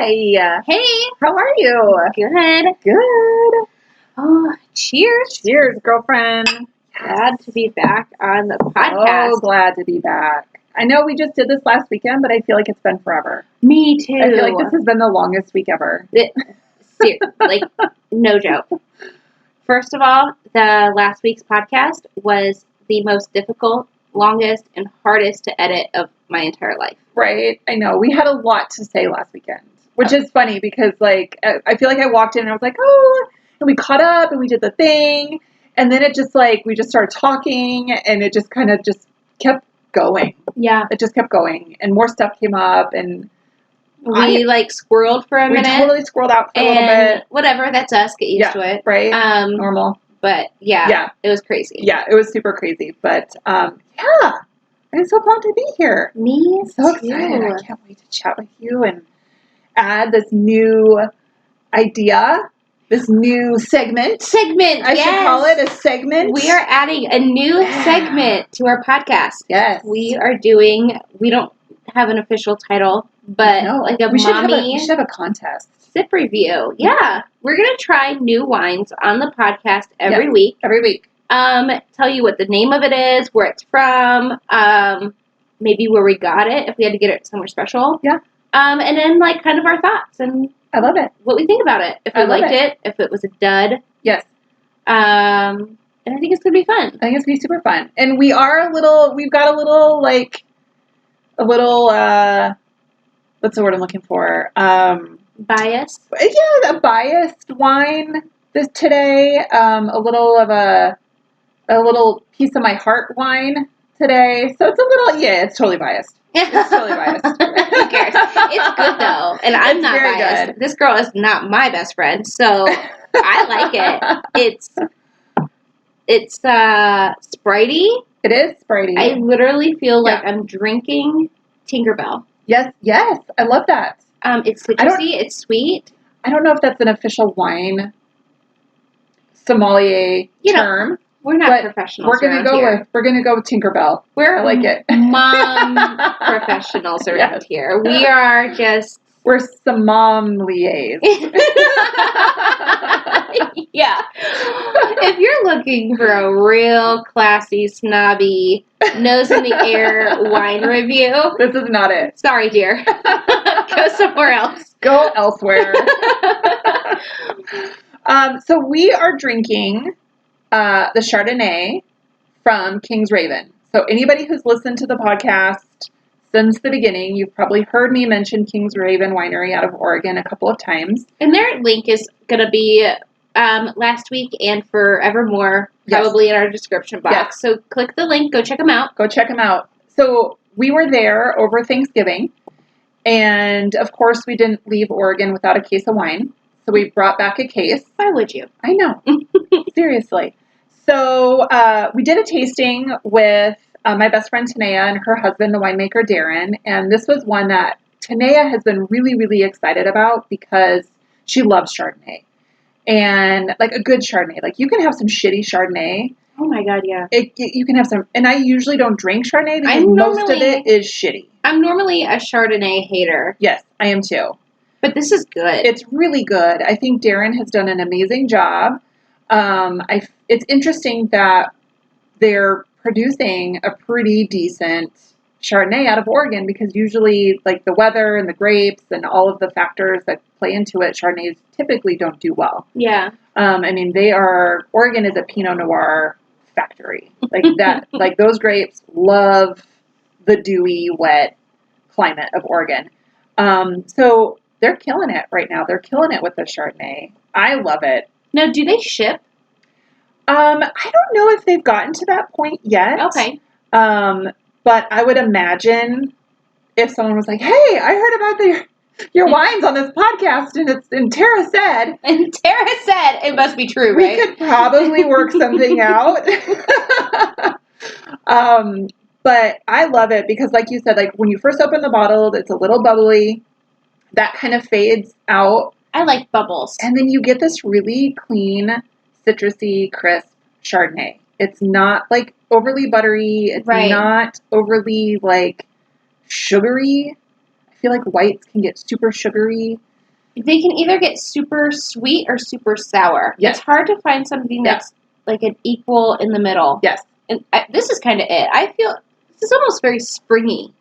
Hi. Hey. How are you? Good. Good. Oh, cheers. Cheers, girlfriend. Glad to be back on the podcast. So glad to be back. I know we just did this last weekend, but I feel like it's been forever. Me too. I feel like this has been the longest week ever. No joke. First of all, the last week's podcast was the most difficult, longest, and hardest to edit of my entire life. Right? I know. We had a lot to say last weekend, which is funny because, like, I feel like I walked in and I was like, oh, and we caught up and we did the thing. And then it just, like, we just started talking and it just kind of just kept going. Yeah. It just kept going. And more stuff came up and we squirreled for a minute. We totally squirreled out for a little bit. Whatever, that's us. Get used to it. Right? Normal. But yeah, it was crazy. Yeah, it was super crazy. But yeah, I'm so pumped to be here. Me so excited. I can't wait to chat with you and add this new idea, this new segment. I should call it a segment. We are adding a new segment to our podcast. Yes. We don't have an official title, but we should have a contest. Sip review. Yeah. We're going to try new wines on the podcast every week. Every week. Tell you what the name of it is, where it's from, maybe where we got it, if we had to get it somewhere special. Yeah. And then, kind of our thoughts and I love it. What we think about it. If we liked it, if it was a dud. Yes. And I think it's going to be fun. I think it's going to be super fun. And we've got a little, what's the word I'm looking for? Bias? Yeah, a biased wine today. A little piece of my heart wine today. So it's it's totally biased. It's totally biased. Who cares? It's good though. And I'm not biased. Good. This girl is not my best friend, so I like it. It's Spritey. It is Spritey. I literally feel like I'm drinking Tinkerbell. Yes. I love that. It's citrusy, it's sweet. I don't know if that's an official wine sommelier term. We're not professionals. We're gonna go with Tinkerbell. I like it. Mom professionals around here. We are we're sommeliers. Yeah. If you're looking for a real classy, snobby, nose in the air wine review, this is not it. Sorry, dear. Go somewhere else. Go elsewhere. So we are drinking the Chardonnay from King's Raven. So anybody who's listened to the podcast since the beginning, you've probably heard me mention King's Raven Winery out of Oregon a couple of times. And their link is going to be last week and forevermore, probably in our description box. Yes. So click the link. Go check them out. So we were there over Thanksgiving. And, of course, we didn't leave Oregon without a case of wine. So we brought back a case. Why would you? I know. Seriously. So we did a tasting with my best friend Tanea and her husband, the winemaker Darren. And this was one that Tanea has been really, really excited about because she loves Chardonnay. And, a good Chardonnay. You can have some shitty Chardonnay. Oh, my God, yeah. You can have some... And I usually don't drink Chardonnay because most of it is shitty. I'm normally a Chardonnay hater. Yes, I am too. But this is good. It's really good. I think Darren has done an amazing job. It's interesting that they're producing a pretty decent Chardonnay out of Oregon because usually, the weather and the grapes and all of the factors that play into it, Chardonnays typically don't do well. Yeah. Oregon is a Pinot Noir factory. Those grapes love the dewy, wet climate of Oregon. So they're killing it right now. They're killing it with the Chardonnay. I love it. Now, do they ship? I don't know if they've gotten to that point yet. Okay. But I would imagine if someone was like, "Hey, I heard about your wines on this podcast," and Tara said, it must be true, right? We could probably work something out. But I love it because, like you said, when you first open the bottle, it's a little bubbly. That kind of fades out. I like bubbles. And then you get this really clean, citrusy, crisp Chardonnay. It's not overly buttery. It's not overly sugary. I feel like whites can get super sugary. they can either get super sweet or super sour. Yes. It's hard to find something that's like an equal in the middle. Yes. And this is kind of it. I feel this is almost very springy.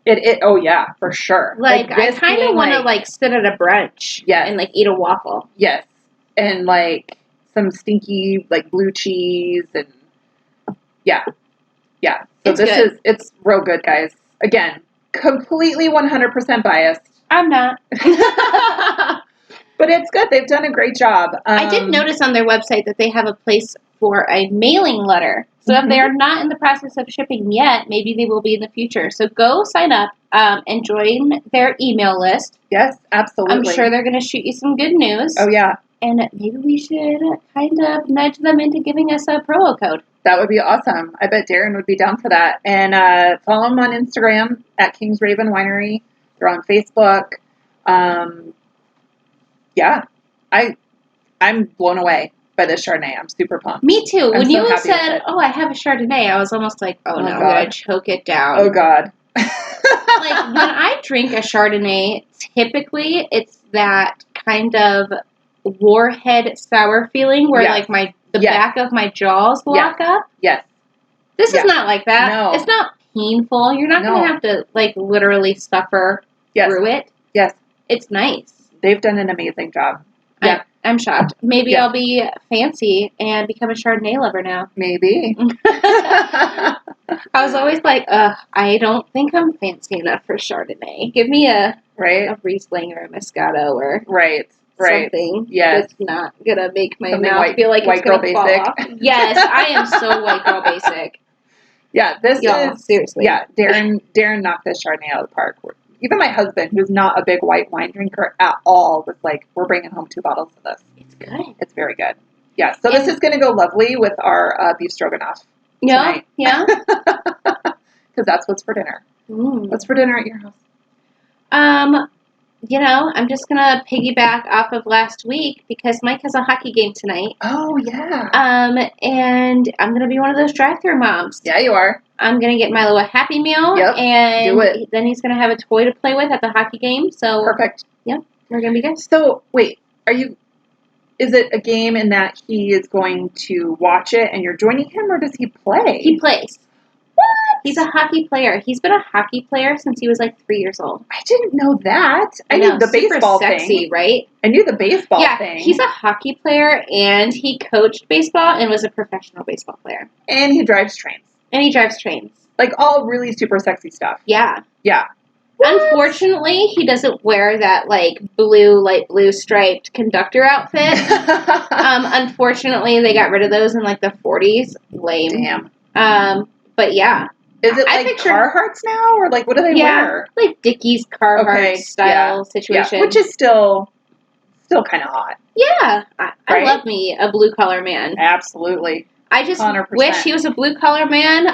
Oh yeah, for sure. Like I kind of want to like sit at a brunch and like eat a waffle. Yes. And like some stinky like blue cheese and yeah. So it's real good, guys. Again, completely 100% biased. I'm not. But it's good. They've done a great job. I did notice on their website that they have a place for a mailing letter. So if they are not in the process of shipping yet, maybe they will be in the future. So go sign up and join their email list. Yes, absolutely. I'm sure they're going to shoot you some good news. Oh, yeah. And maybe we should kind of nudge them into giving us a promo code. That would be awesome. I bet Darren would be down for that. And follow them on Instagram at King's Raven Winery. They're on Facebook. Yeah, I'm blown away by this Chardonnay. I'm super pumped. Me too. When you said, "Oh, I have a Chardonnay," I was almost like, "Oh no, I'm gonna choke it down." Oh God. Like when I drink a Chardonnay, typically it's that kind of warhead sour feeling where like the back of my jaws lock up. Yes. This is not like that. No. It's not painful. You're not gonna have to like literally suffer through it. Yes. It's nice. They've done an amazing job. Yeah. I'm shocked. Maybe I'll be fancy and become a Chardonnay lover now. Maybe. I was always like, I don't think I'm fancy enough for Chardonnay. Give me a Riesling or a Moscato or something that's not going to make my mouth feel like it's going to fall off. Yes, I am so white girl basic. Yeah, seriously. Yeah, Darren knocked this Chardonnay out of the park. Even my husband, who's not a big white wine drinker at all, was like, we're bringing home 2 bottles of this. It's good. It's very good. Yeah, so this is going to go lovely with our beef stroganoff tonight. Yeah. Because that's what's for dinner. What's for dinner at your house? I'm just going to piggyback off of last week because Mike has a hockey game tonight. Oh, yeah. And I'm going to be one of those drive-thru moms. Yeah, you are. I'm going to get Milo a Happy Meal. Yep, and do it. Then he's going to have a toy to play with at the hockey game. So perfect. Yep, we're going to be good. So, wait, is it a game in that he is going to watch it and you're joining him, or does he play? He plays. What? He's a hockey player. He's been a hockey player since he was like 3 years old. I didn't know that. I knew the baseball sexy, thing. Right? I knew the baseball thing. Yeah, he's a hockey player, and he coached baseball and was a professional baseball player. And he drives trains. Like, all really super sexy stuff. Yeah. Yeah. What? Unfortunately, he doesn't wear that, like, light blue striped conductor outfit. Unfortunately, they got rid of those in, like, the 40s. Lame. Damn. But, yeah. Is it, like, Carhartts now? Or, like, what do they wear? Like Dickies Carhartt style situation. Yeah. Which is still kind of hot. Yeah. I love me a blue-collar man. Absolutely. I just 100%. wish he was a blue-collar man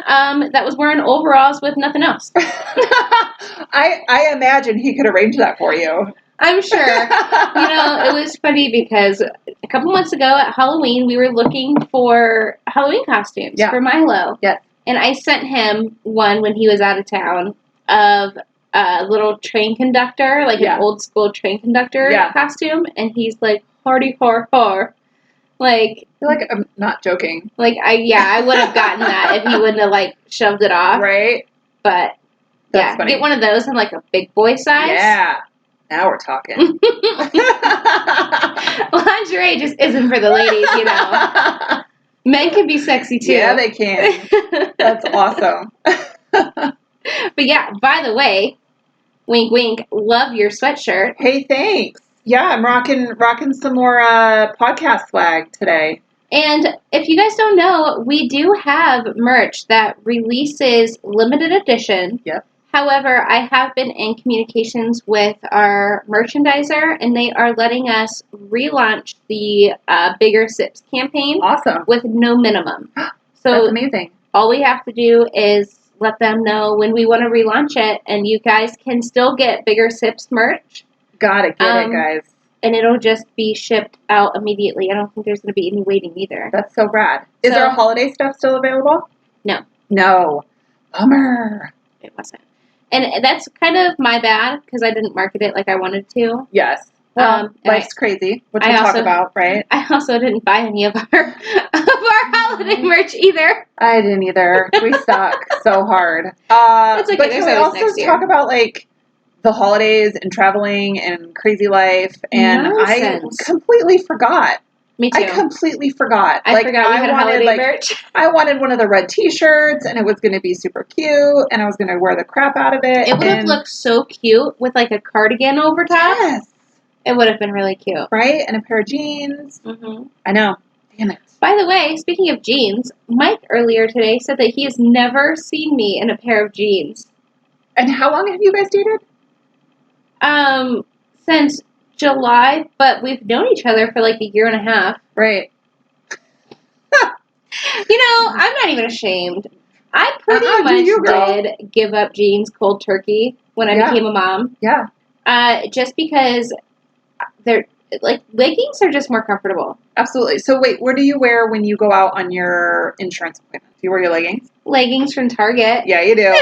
that was wearing overalls with nothing else. I imagine he could arrange that for you. I'm sure. It was funny because a couple months ago at Halloween, we were looking for Halloween costumes for Milo. Yeah. And I sent him one when he was out of town of a little train conductor, like an old-school train conductor costume. And he's like, hardy har har. Like, I'm not joking. Like, I would have gotten that if he wouldn't have, like, shoved it off. Right. But, that's funny. Get one of those in, like, a big boy size. Yeah. Now we're talking. Lingerie just isn't for the ladies, Men can be sexy, too. Yeah, they can. That's awesome. But, yeah, by the way, wink, wink, love your sweatshirt. Hey, thanks. Yeah, I'm rocking some more podcast swag today. And if you guys don't know, we do have merch that releases limited edition. Yep. However, I have been in communications with our merchandiser, and they are letting us relaunch the Bigger Sips campaign. Awesome. With no minimum. So that's amazing. All we have to do is let them know when we want to relaunch it, and you guys can still get Bigger Sips merch. Gotta get it, guys. And it'll just be shipped out immediately. I don't think there's going to be any waiting either. That's so rad. Is there a holiday stuff still available? No. Bummer. It wasn't. And that's kind of my bad, because I didn't market it like I wanted to. Yes. Well, life's crazy, which we'll talk about, right? I also didn't buy any of our holiday merch either. I didn't either. We suck so hard. It's okay. But can we also talk about like the holidays and traveling and crazy life? And nonsense. I completely forgot. Me too. I completely forgot. I forgot we had holiday merch. I wanted one of the red t-shirts, and it was going to be super cute, and I was going to wear the crap out of it. It would have looked so cute with like a cardigan over top. Yes. It would have been really cute. Right? And a pair of jeans. Mm-hmm. I know. Damn it. By the way, speaking of jeans, Mike earlier today said that he has never seen me in a pair of jeans. And how long have you guys dated? Since July, but we've known each other for like a year and a half. Right. I'm not even ashamed. I pretty much did give up jeans cold turkey when I became a mom. Yeah. Just because they're like leggings are just more comfortable. Absolutely. So wait, what do you wear when you go out on your insurance appointments? Do you wear your leggings? Leggings from Target. Yeah, you do.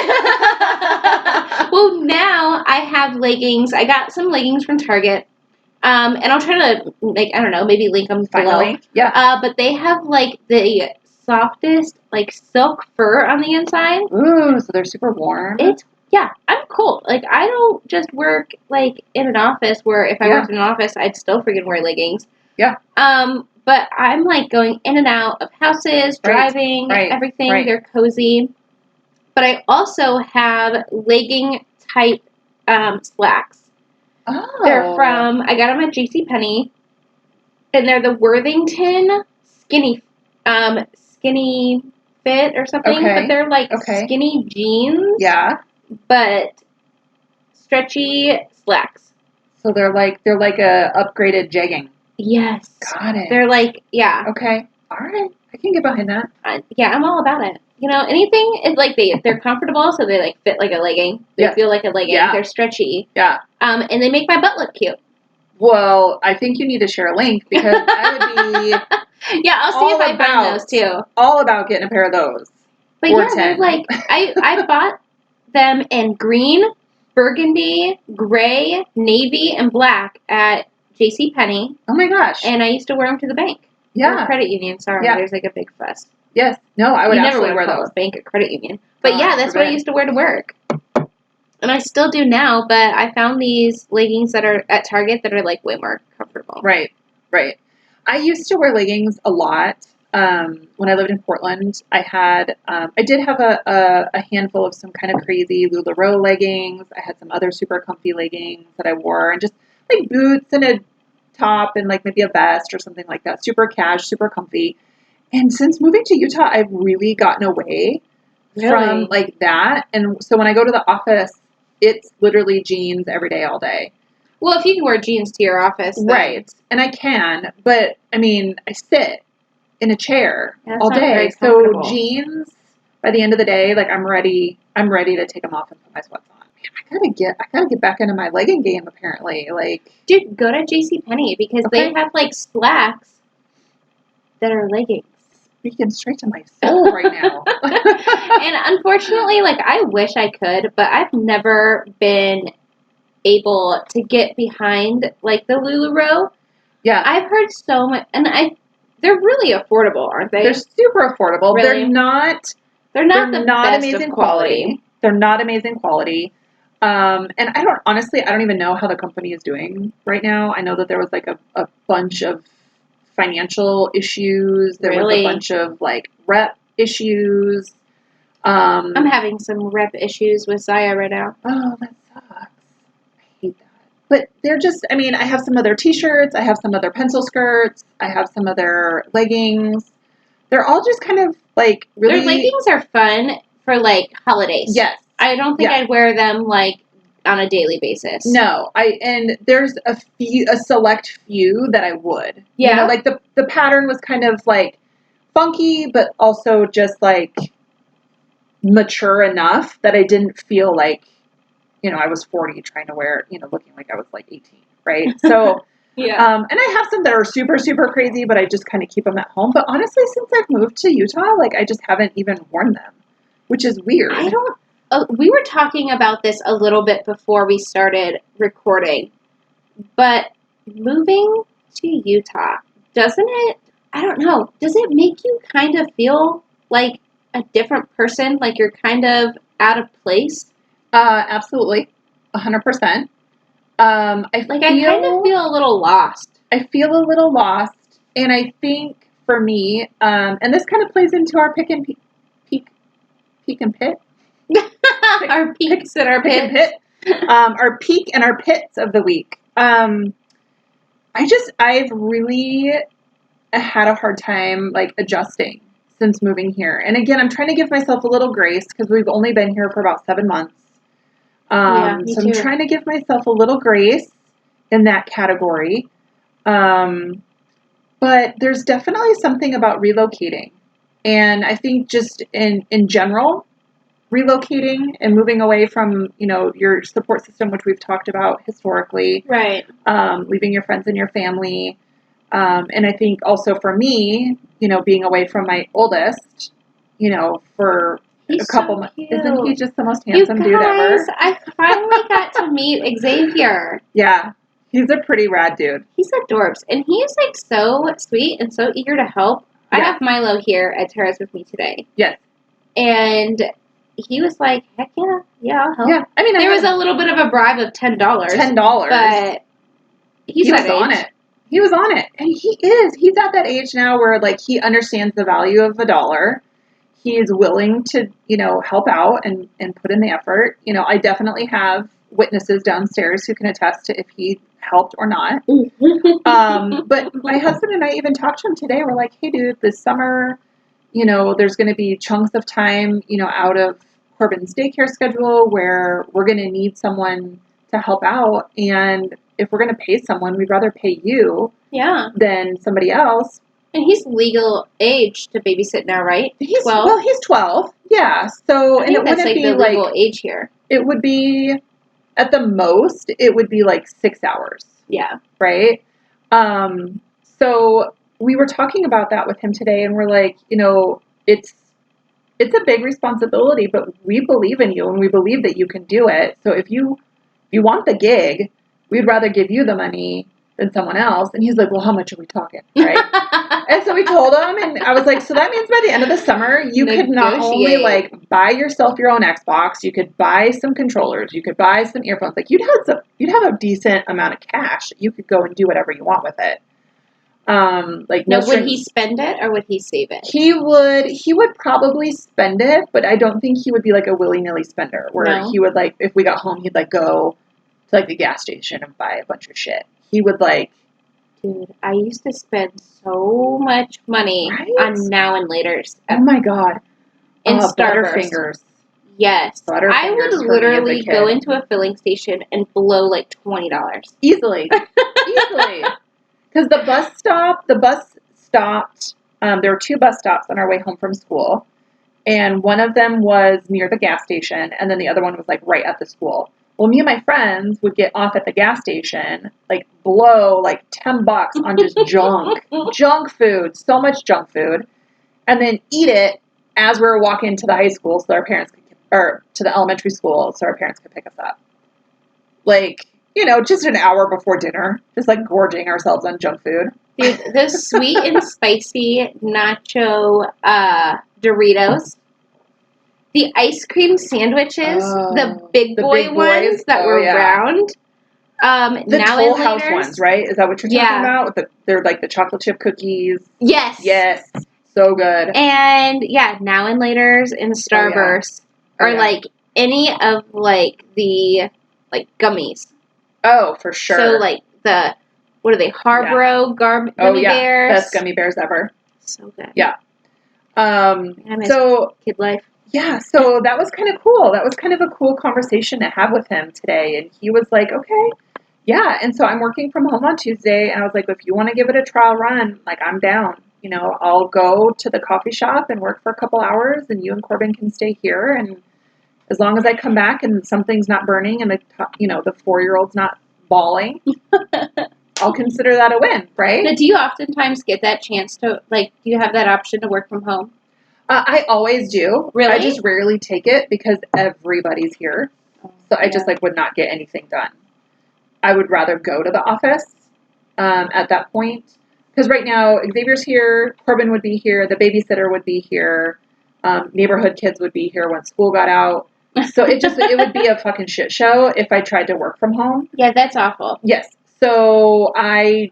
Well, now I have leggings. I got some leggings from Target. And I'll try to, like, I don't know, maybe link them below. Yeah. But they have, like, the softest, like, silk fur on the inside. Ooh, so they're super warm. Yeah, I'm cold. Like, I don't just work, like, in an office where if I worked in an office, I'd still freaking wear leggings. Yeah. But I'm, like, going in and out of houses, driving, everything. Right. They're cozy. But I also have legging-type slacks. Oh. They're from, I got them at JCPenney, and they're the Worthington skinny fit or something, but they're like skinny jeans. Yeah. But stretchy slacks. So they're like a upgraded jegging. Yes. Got it. They're like, yeah. Okay. All right. I can get behind that. Yeah, I'm all about it. Anything is like they're comfortable, so they like fit like a legging. They feel like a legging. Yeah. They're stretchy. Yeah. And they make my butt look cute. Well, I think you need to share a link because I would be. Yeah, I'll see if I find those too. All about getting a pair of those. But yeah, they're like I bought them in green, burgundy, gray, navy, and black at JCPenney. Oh my gosh! And I used to wear them to the bank. Yeah. Or credit union. Sorry, there's like a big fuss. Yes. No, I would absolutely wear those. Bank or credit union. But yeah, that's what I used to wear to work. And I still do now, but I found these leggings that are at Target that are like way more comfortable. Right. I used to wear leggings a lot. When I lived in Portland, I did have a handful of some kind of crazy LuLaRoe leggings. I had some other super comfy leggings that I wore, and just like boots and a top and like maybe a vest or something like that. Super cash, super comfy. And since moving to Utah, I've really gotten away from like that. And so when I go to the office, it's literally jeans every day, all day. Well, if you can wear jeans to your office, then... Right. And I can, but I mean, I sit in a chair all day. So jeans, by the end of the day, like I'm ready to take them off and put my sweats on. Man, I gotta get back into my legging game apparently. Like, dude, go to JCPenney because they have like slacks that are leggings. Speaking straight to my soul right now. And unfortunately, like I wish I could, but I've never been able to get behind like the LuLaRoe. Yeah. I've heard so much, and they're really affordable, aren't they? They're super affordable. Really? They're not amazing quality. They're not amazing quality. And I don't even know how the company is doing right now. I know that there was like a bunch of financial issues. There was a bunch of like rep issues. I'm having some rep issues with Zaya right now. Oh, that sucks. I hate that. But they're just, I mean, I have some other t-shirts. I have some other pencil skirts. I have some other leggings. They're all just kind of like really. Their leggings are fun for like holidays. Yes. I don't think I'd wear them like on a daily basis. No, and there's a select few that I would. Yeah. Like the pattern was kind of like funky, but also just like mature enough that I didn't feel like, I was 40 trying to wear, looking like I was like 18, right? So, yeah. And I have some that are super, super crazy, but I just kind of keep them at home. But honestly, since I've moved to Utah, like I just haven't even worn them, which is weird. We were talking about this a little bit before we started recording, but moving to Utah, doesn't it, I don't know, does it make you kind of feel like a different person? Like you're kind of out of place? Absolutely. 100%. I kind of feel a little lost. I feel a little lost. And I think for me, and this kind of plays into our peak and pit. Our peaks and our pits. Pit. Our peak and our pits of the week. I've really had a hard time like adjusting since moving here. And again, I'm trying to give myself a little grace because we've only been here for about 7 months. So I'm trying to give myself a little grace in that category. But there's definitely something about relocating. And I think just in general, relocating and moving away from, your support system, which we've talked about historically. Right. Leaving your friends and your family. And I think also for me, being away from my oldest, for He's a couple so months. cute. Isn't he just the most handsome dude ever? I finally got to meet Xavier. Yeah. He's a pretty rad dude. He's adorbs. And he's like so sweet and so eager to help. Yeah. I have Milo here at Terrace with me today. Yes. And he was like, heck yeah. Yeah, I'll help. Yeah. I mean, there was a little bit of a bribe of $10. But he was on it. He was on it. And he's at that age now where like he understands the value of $1. He is willing to, help out and put in the effort. I definitely have witnesses downstairs who can attest to if he helped or not. But my husband and I even talked to him today. We're like, hey, dude, this summer, there's going to be chunks of time, out of Corbin's daycare schedule where we're going to need someone to help out. And if we're going to pay someone, we'd rather pay you than somebody else. And he's legal age to babysit now, right? He's 12. Well, he's 12. Yeah. So, and it wouldn't be the legal age here. It would be, at the most, it would be like 6 hours. Yeah. Right? So we were talking about that with him today, and we're like, it's a big responsibility, but we believe in you, and we believe that you can do it. So if you want the gig, we'd rather give you the money than someone else. And he's like, well, how much are we talking? Right? And so we told him, and I was like, so that means by the end of the summer, you could not only like buy yourself your own Xbox, you could buy some controllers, you could buy some earphones. Like you'd have a decent amount of cash. You could go and do whatever you want with it. Would he spend it or would he save it? He would probably spend it, but I don't think he would be like a willy-nilly spender where he would like, if we got home, he'd like go to like the gas station and buy a bunch of shit. He would like, dude, I used to spend so much money on now and laters. Oh my God. And Butterfingers. Yes. I would literally go into a filling station and blow like $20. Easily. Because the bus stopped, there were 2 bus stops on our way home from school. And one of them was near the gas station. And then the other one was like right at the school. Well, me and my friends would get off at the gas station, like blow like $10 on just junk food, so much junk food, and then eat it as we were walking to the high school, so our parents or to the elementary school, so our parents could pick us up. Like, just an hour before dinner, just like gorging ourselves on junk food. Dude, the sweet and spicy nacho Doritos. The ice cream sandwiches, the big boy ones that were round. The Toll House ones, right? Is that what you're talking about? They're like the chocolate chip cookies. Yes. Yes. So good. And now and laters and Starburst. Or like any of like the like gummies. Oh, for sure. So like the, what are they? Harborough gummy bears. Best gummy bears ever. So good. Yeah. So kid life. Yeah, so that was kind of cool. That was kind of a cool conversation to have with him today. And he was like, okay, yeah. And so I'm working from home on Tuesday. And I was like, if you want to give it a trial run, like I'm down. I'll go to the coffee shop and work for a couple hours and you and Corbin can stay here. And as long as I come back and something's not burning and the 4-year-old's not bawling, I'll consider that a win, right? Now, do you oftentimes get that chance to, like, do you have that option to work from home? I always do. Really? I just rarely take it because everybody's here. So I just would not get anything done. I would rather go to the office at that point. Because right now, Xavier's here, Corbin would be here, the babysitter would be here, neighborhood kids would be here when school got out. So it would be a fucking shit show if I tried to work from home. Yeah, that's awful. Yes. So I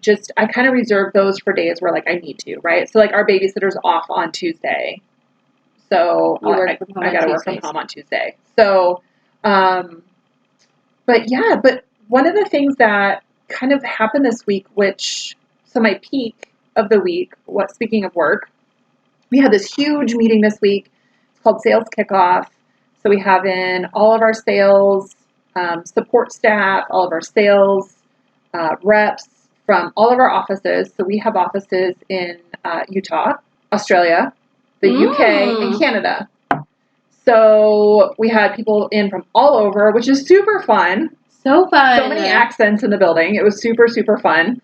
kind of reserve those for days where, like, I need to, right? So, like, our babysitter's off on Tuesday. So I got to work from home on Tuesday. So, but one of the things that kind of happened this week, so my peak of the week, speaking of work, we had this huge meeting this week. It's called Sales Kickoff. So we have in all of our sales support staff, all of our sales reps from all of our offices. So we have offices in Utah, Australia, the UK, and Canada. So we had people in from all over, which is super fun. So fun. So many accents in the building. It was super, super fun.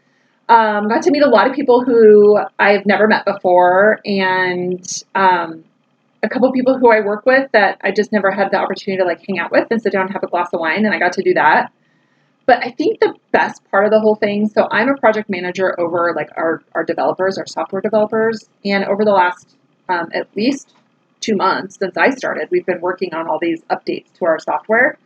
Got to meet a lot of people who I've never met before, and a couple of people who I work with that I just never had the opportunity to, like, hang out with and sit down and have a glass of wine, and I got to do that. But I think the best part of the whole thing, so I'm a project manager over, like, our developers, our software developers, and over the last at least 2 months since I started, we've been working on all these updates to our software,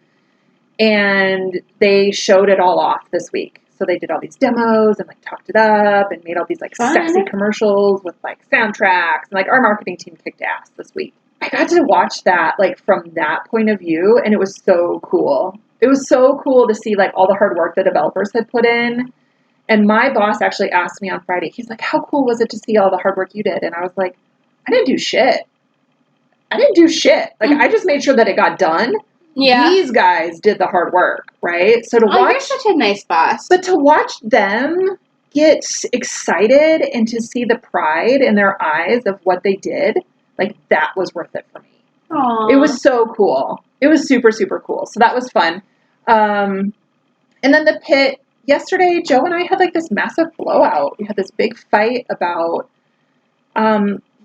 and they showed it all off this week. So they did all these demos and, like, talked it up and made all these, like, sexy commercials with, like, soundtracks. And, like, our marketing team kicked ass this week. I got to watch that, like, from that point of view, and it was so cool. It was so cool to see, like, all the hard work the developers had put in. And my boss actually asked me on Friday, he's like, how cool was it to see all the hard work you did? And I was like, I didn't do shit. Like, I just made sure that it got done. Yeah. These guys did the hard work, right? So to watch, you're such a nice boss. But to watch them get excited and to see the pride in their eyes of what they did, like, that was worth it for me. Aww. It was so cool. It was super, super cool. So that was fun. And then the pit, yesterday, Joe and I had, like, this massive blowout. We had this big fight about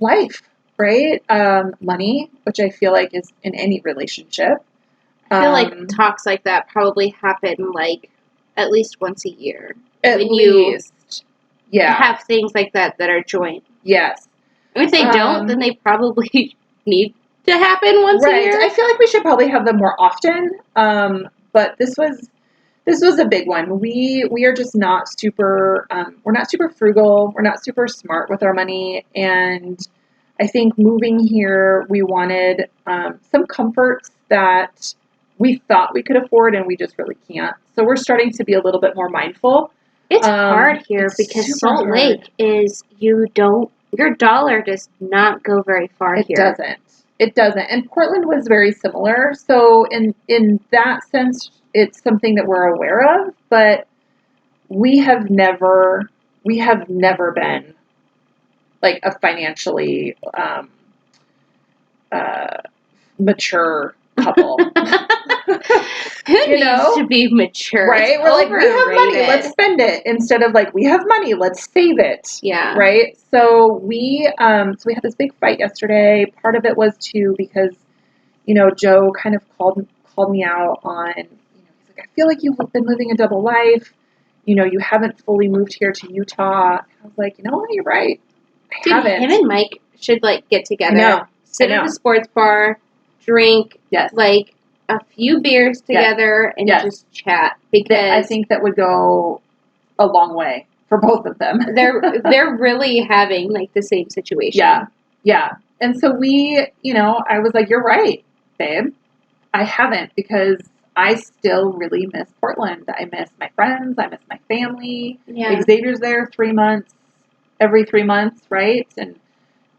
life, right? Money, which I feel like is in any relationship. I feel like talks like that probably happen, like, at least once a year. At least. Yeah. Have things like that are joint. Yes. And if they don't, then they probably need to happen once a year. I feel like we should probably have them more often. But this was a big one. We are just not super, we're not super frugal. We're not super smart with our money. And I think moving here, we wanted some comforts that we thought we could afford, and we just really can't. So we're starting to be a little bit more mindful. It's hard here because Salt Lake is, your dollar does not go very far here. It doesn't. And Portland was very similar. So in that sense, it's something that we're aware of, but we have never been, like, a financially mature couple. Who needs to be mature? Right? We're like, we have money, let's spend it. Instead of, like, we have money, let's save it. Yeah. Right? So we had this big fight yesterday. Part of it was because, Joe kind of called me out on, he's like, I feel like you've been living a double life. You haven't fully moved here to Utah. And I was like, you're right. I haven't. Him and Mike should, like, get together. Sit at a sports bar, drink, like, a few beers together, and just chat. Because I think that would go a long way for both of them. they're really having, like, the same situation. Yeah. And so I was like, you're right, babe. I haven't, because I still really miss Portland. I miss my friends. I miss my family. Yeah. Xavier's there every 3 months, right? And,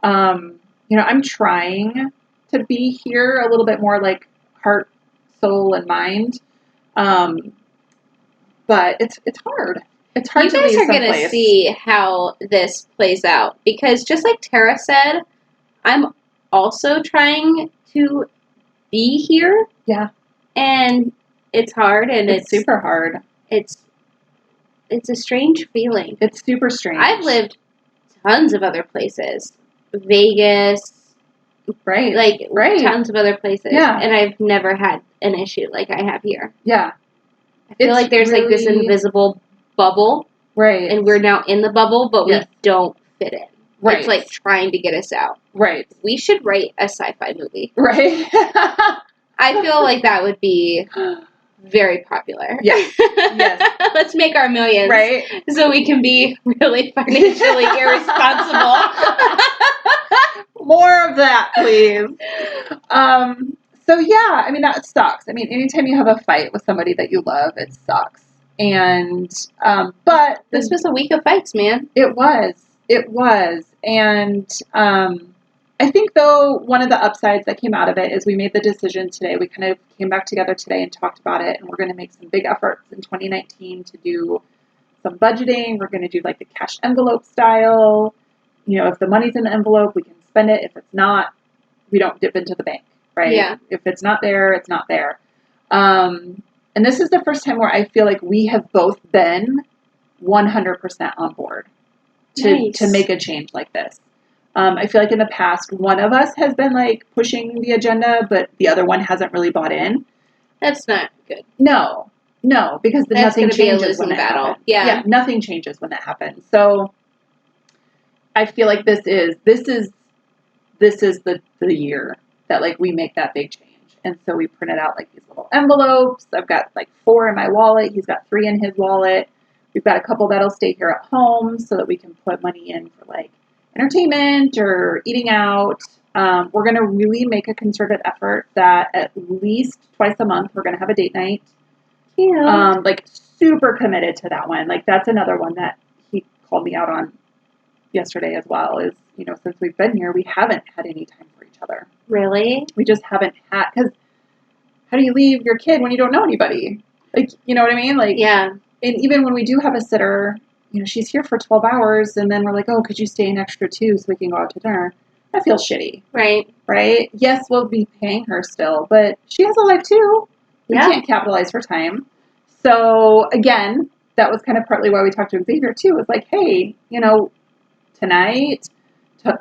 I'm trying to be here a little bit more, like, heart, soul, and mind. But it's hard. It's hard to leave someplace. You guys are going to see how this plays out. Because just like Tara said, I'm also trying to be here. Yeah. And it's hard, and it's super hard. It's a strange feeling. It's super strange. I've lived tons of other places. Vegas. Right. Like, tons of other places. Yeah. And I've never had an issue like I have here. Yeah. I feel like there's, like, this invisible bubble Right. And we're now in the bubble, but yes. we don't fit in. Right. It's like trying to get us out. Right. We should write a sci-fi movie. Right. I feel like that would be very popular. Yes. Yes. Let's make our millions. Right. So we can be really financially irresponsible. More of that, please. So yeah, I mean, that sucks. I mean, anytime you have a fight with somebody that you love, it sucks. And, but this was a week of fights, man. It was. And, I think though, one of the upsides that came out of it is we made the decision today. We kind of came back together today and talked about it, and we're going to make some big efforts in 2019 to do some budgeting. We're going to do like the cash envelope style. You know, if the money's in the envelope, we can spend it. If it's not, we don't dip into the bank, right? Yeah. If it's not there, it's not there. And this is the first time where I feel like we have both been 100% on board to make a change like this. I feel like in the past, one of us has been like pushing the agenda, but the other one hasn't really bought in. That's not good. No, because nothing changes when that happens. Yeah, nothing changes when that happens. So I feel like this is the year that like we make that big change. And so we printed out like these little envelopes. I've got like 4 in my wallet. He's got 3 in his wallet. We've got a couple that'll stay here at home so that we can put money in for like entertainment or eating out. We're going to really make a concerted effort that at least twice a month we're going to have a date night. Yeah. Like super committed to that one. Like that's another one that he called me out on yesterday as well. Is, you know, since we've been here, we haven't had any time for each other. Really? We just haven't had, because how do you leave your kid when you don't know anybody? Like, you know what I mean? Like, yeah. And even when we do have a sitter, you know, she's here for 12 hours and then we're like, oh, could you stay an extra 2 so we can go out to dinner? That feels shitty. Right? Yes, we'll be paying her still, but she has a life too. We can't capitalize her time. So again, that was kind of partly why we talked to Xavier too. It's like, hey, you know, tonight,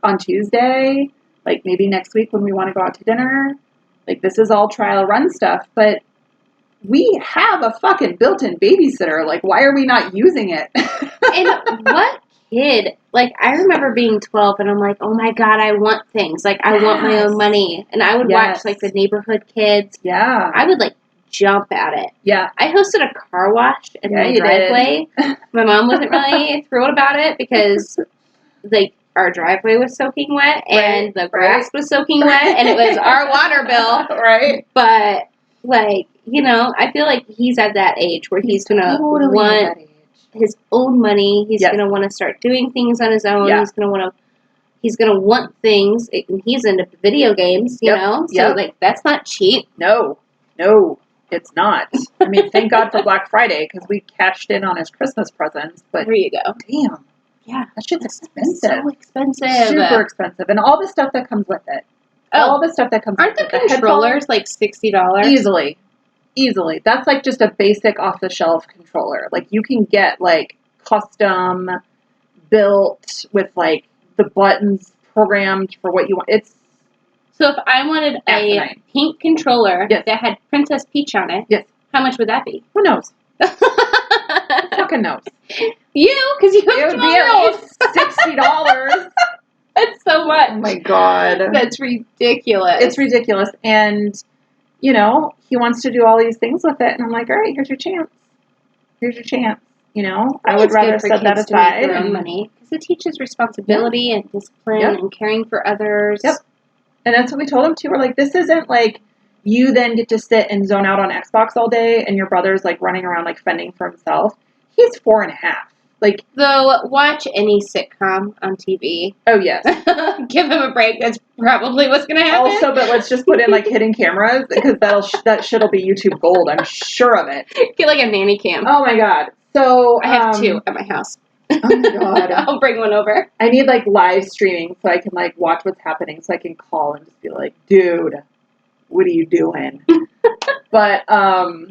on Tuesday, like maybe next week when we want to go out to dinner, like this is all trial run stuff, but we have a fucking built-in babysitter. Like, why are we not using it? And what kid? Like, I remember being 12 and I'm like, oh my God, I want things. Like, I want my own money. And I would watch, like, the neighborhood kids. Yeah. I would, like, jump at it. Yeah. I hosted a car wash in my driveway. My mom wasn't really thrilled about it because, like, our driveway was soaking wet and the grass was soaking wet and it was our water bill. Right. But, like, you know, I feel like he's at that age where he's going to want his own money. He's going to want to start doing things on his own. He's going to want things. He's into video games, you know? So, like, that's not cheap. No, it's not. I mean, thank God for Black Friday because we cashed in on his Christmas presents. But there you go. Damn. Yeah. That shit's expensive. So expensive. Super expensive. And all the stuff that comes with it. All the stuff that comes with it. Aren't the controllers like $60? Easily. That's like just a basic off-the-shelf controller. Like you can get like custom built with like the buttons programmed for what you want. It's so if I wanted a pink controller that had Princess Peach on it, how much would that be? Who knows? Fucking knows. You, because you have 12-year-olds. $60. That's so much. Oh my God. That's ridiculous. It's ridiculous. And, you know, he wants to do all these things with it. And I'm like, all right, here's your chance. You know, I would rather set that aside. And money. Because it teaches responsibility and discipline and caring for others. Yep. And that's what we told him too. We're like, this isn't like you then get to sit and zone out on Xbox all day and your brother's like running around like fending for himself. He's 4.5. Like, though, watch any sitcom on TV. Oh, yes. Give him a break. That's probably what's going to happen. Also, but let's just put in, like, hidden cameras, because that shit'll be YouTube gold. I'm sure of it. Get, like, a nanny cam. Oh, my God. So, I have 2 at my house. Oh, my God. I'll bring one over. I need, like, live streaming so I can, like, watch what's happening, so I can call and just be like, dude, what are you doing? But, how's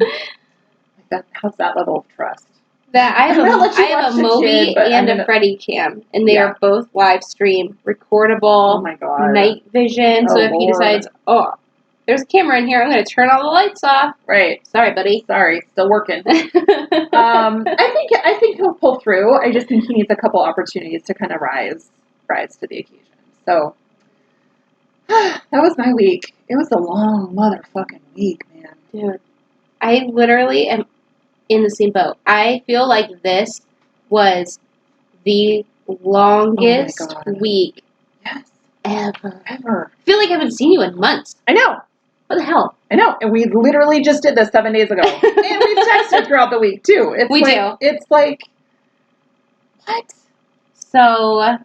that level of trust? That I have a Moby and a Freddy cam, and they are both live stream, recordable, oh my God, night vision. So if he decides, there's a camera in here. I'm going to turn all the lights off. Right. Sorry, buddy. Sorry. Still working. I think he'll pull through. I just think he needs a couple opportunities to kind of rise to the occasion. So that was my week. It was a long motherfucking week, man. Dude, I literally am in the same boat. I feel like this was the longest week ever. I feel like I haven't seen you in months. I know. What the hell? I know. And we literally just did this 7 days ago. And we've texted throughout the week, too. We do. It's like, what? So,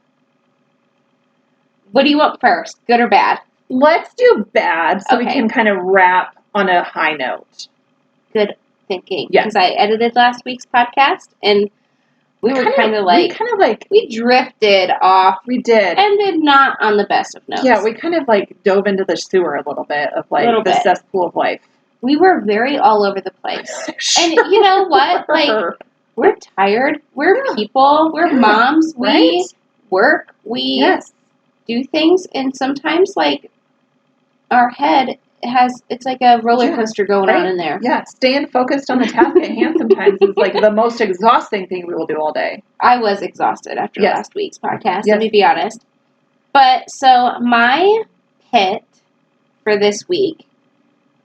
what do you want first? Good or bad? Let's do bad so we can kind of wrap on a high note. Good thinking. Yeah. Because I edited last week's podcast, and we were kind of like... We drifted off. We did. Ended not on the best of notes. Yeah, we kind of like dove into the sewer a little bit of like the cesspool of life. We were very all over the place. And you know what? Like, we're tired. We're people. We're moms. We work. We do things. And sometimes, like, our head it's like a roller coaster going on in there. Yeah, staying focused on the task at hand sometimes is like the most exhausting thing we will do all day. I was exhausted after last week's podcast, let me be honest. But, so, my hit for this week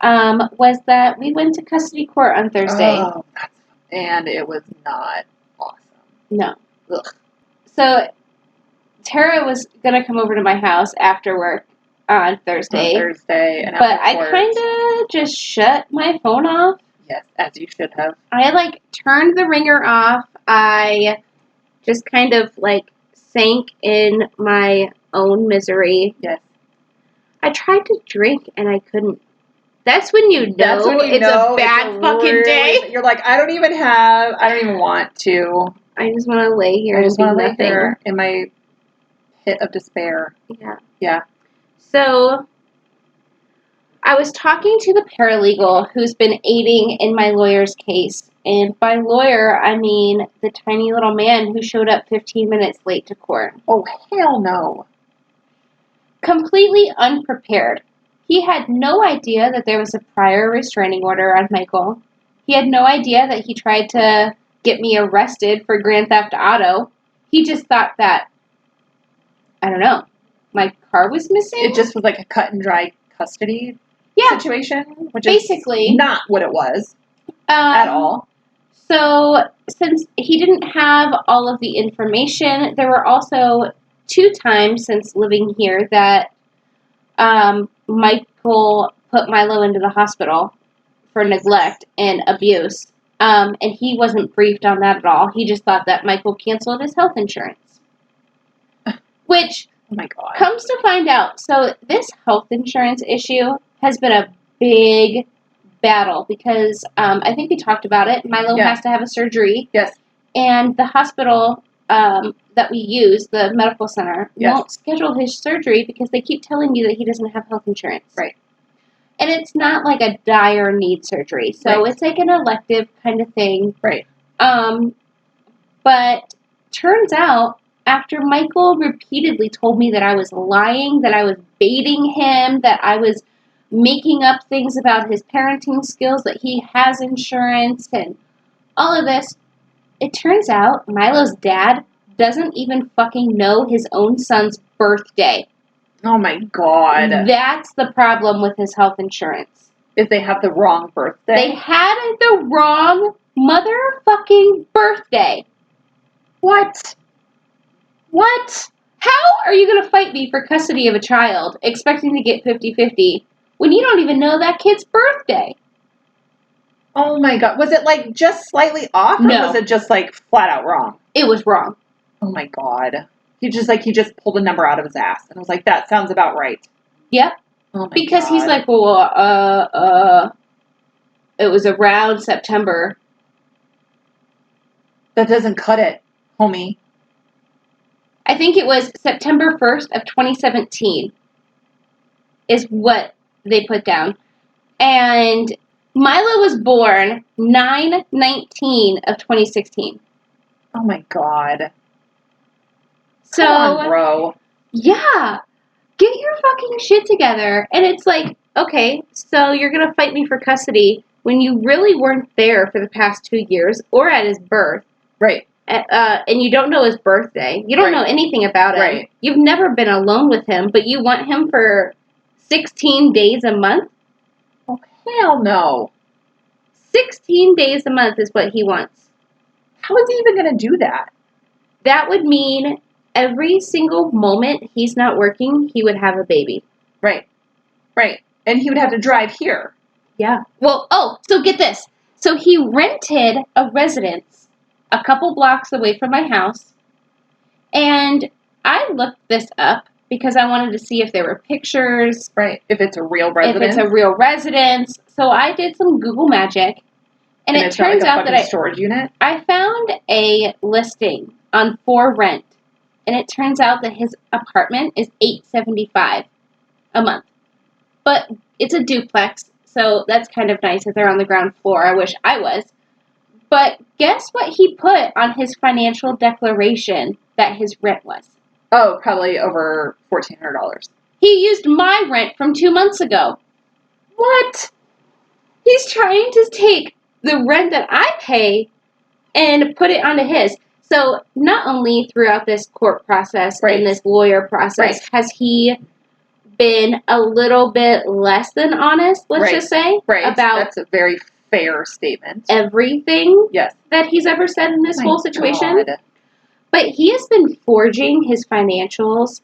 was that we went to custody court on Thursday. Oh, and it was not awesome. No. Ugh. So, Tara was going to come over to my house after work on Thursday. And but I kind of just shut my phone off. Yes, as you should have. I, like, turned the ringer off. I just kind of, like, sank in my own misery. Yes. I tried to drink, and I couldn't. That's when you know it's a bad fucking day. You're like, I don't even want to. I just want to lay here I just want to lay here in my pit of despair. Yeah. Yeah. So, I was talking to the paralegal who's been aiding in my lawyer's case. And by lawyer, I mean the tiny little man who showed up 15 minutes late to court. Oh, hell no. Completely unprepared. He had no idea that there was a prior restraining order on Michael. He had no idea that he tried to get me arrested for Grand Theft Auto. He just thought that, I don't know, my car was missing? It just was like a cut and dry custody situation, which basically is not what it was at all. So, since he didn't have all of the information, there were also 2 times since living here that Michael put Milo into the hospital for neglect and abuse. And he wasn't briefed on that at all. He just thought that Michael canceled his health insurance. Which... Oh my God. Comes to find out, so this health insurance issue has been a big battle because I think we talked about it. Milo has to have a surgery. Yes. And the hospital that we use, the medical center, won't schedule his surgery because they keep telling you that he doesn't have health insurance. Right. And it's not like a dire need surgery. So it's like an elective kind of thing. Right. But turns out, after Michael repeatedly told me that I was lying, that I was baiting him, that I was making up things about his parenting skills, that he has insurance, and all of this, it turns out Milo's dad doesn't even fucking know his own son's birthday. Oh my God. That's the problem with his health insurance. Is they have the wrong birthday? They had the wrong motherfucking birthday. What? What? How are you going to fight me for custody of a child, expecting to get 50-50, when you don't even know that kid's birthday? Oh my God. Was it like just slightly off? Or was it just like flat out wrong? It was wrong. Oh my God. He just pulled a number out of his ass. And I was like, that sounds about right. Yep. Oh my because God. He's like, well, it was around September. That doesn't cut it, homie. I think it was September 1st of 2017 is what they put down. And Milo was born 9/19 of 2016. Oh my God. So, come on, bro. Yeah. Get your fucking shit together. And it's like, okay, so you're going to fight me for custody when you really weren't there for the past 2 years or at his birth. Right. And you don't know his birthday. You don't know anything about him. Right. You've never been alone with him, but you want him for 16 days a month? Oh, hell no. 16 days a month is what he wants. How is he even going to do that? That would mean every single moment he's not working, he would have a baby. Right. Right. And he would have to drive here. Yeah. Well, so get this. So he rented a residence a couple blocks away from my house. And I looked this up because I wanted to see if there were pictures. Right. If it's a real residence. If it's a real residence. So I did some Google magic. And it turns out that storage unit? I found a listing on For Rent. And it turns out that his apartment is $875 a month. But it's a duplex, so that's kind of nice that they're on the ground floor. I wish I was. But guess what he put on his financial declaration that his rent was? Oh, probably over $1,400. He used my rent from 2 months ago. What? He's trying to take the rent that I pay and put it onto his. So not only throughout this court process and this lawyer process has he been a little bit less than honest, let's just say, about that's a very fair statement. Everything that he's ever said in this whole situation. God. But he has been forging his financials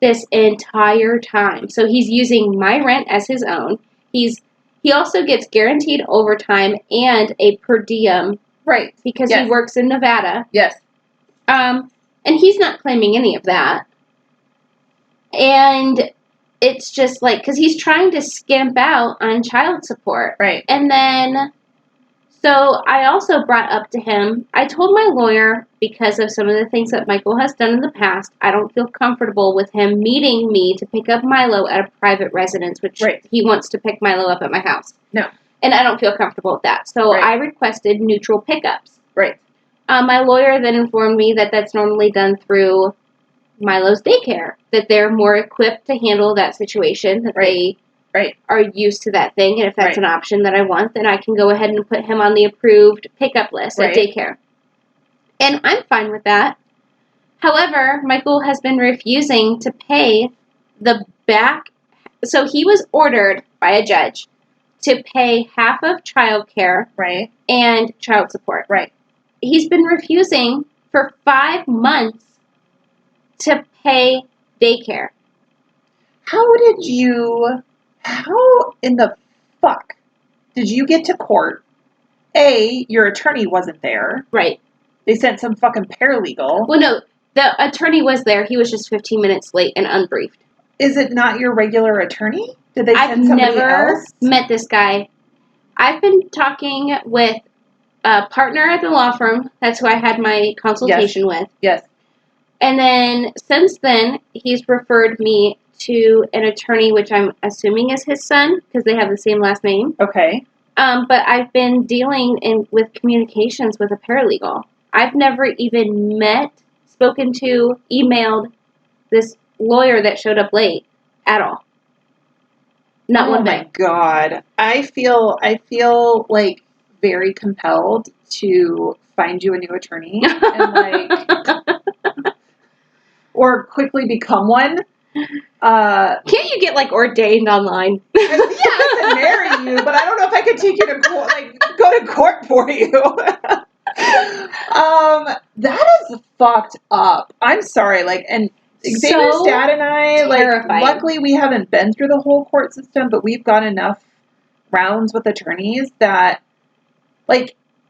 this entire time. So he's using my rent as his own. He also gets guaranteed overtime and a per diem. Right. Because he works in Nevada. Yes. And he's not claiming any of that. And it's just like, because he's trying to skimp out on child support. Right. And then, so I also brought up to him, I told my lawyer, because of some of the things that Michael has done in the past, I don't feel comfortable with him meeting me to pick up Milo at a private residence, which he wants to pick Milo up at my house. No. And I don't feel comfortable with that. So I requested neutral pickups. Right. My lawyer then informed me that that's normally done through Milo's daycare, that they're more equipped to handle that situation, that they are used to that thing, and if that's an option that I want, then I can go ahead and put him on the approved pickup list at daycare. And I'm fine with that. However, Michael has been refusing to pay the back, so he was ordered by a judge to pay half of childcare and child support. Right. He's been refusing for 5 months to pay daycare. How in the fuck did you get to court? A, your attorney wasn't there. Right. They sent some fucking paralegal. Well, no, the attorney was there. He was just 15 minutes late and unbriefed. Is it not your regular attorney? Did they send somebody else? I've never met this guy. I've been talking with a partner at the law firm. That's who I had my consultation with. Yes. And then, since then, he's referred me to an attorney, which I'm assuming is his son, because they have the same last name. Okay. But I've been dealing with communications with a paralegal. I've never even met, spoken to, emailed this lawyer that showed up late at all. Not one bit. Oh my God. I feel like very compelled to find you a new attorney and or quickly become one. Can't you get ordained online? Yeah, I could marry you, but I don't know if I could take you to court, go to court for you. That is fucked up. I'm sorry, and Xavier's dad and I, luckily we haven't been through the whole court system, but we've got enough rounds with attorneys that,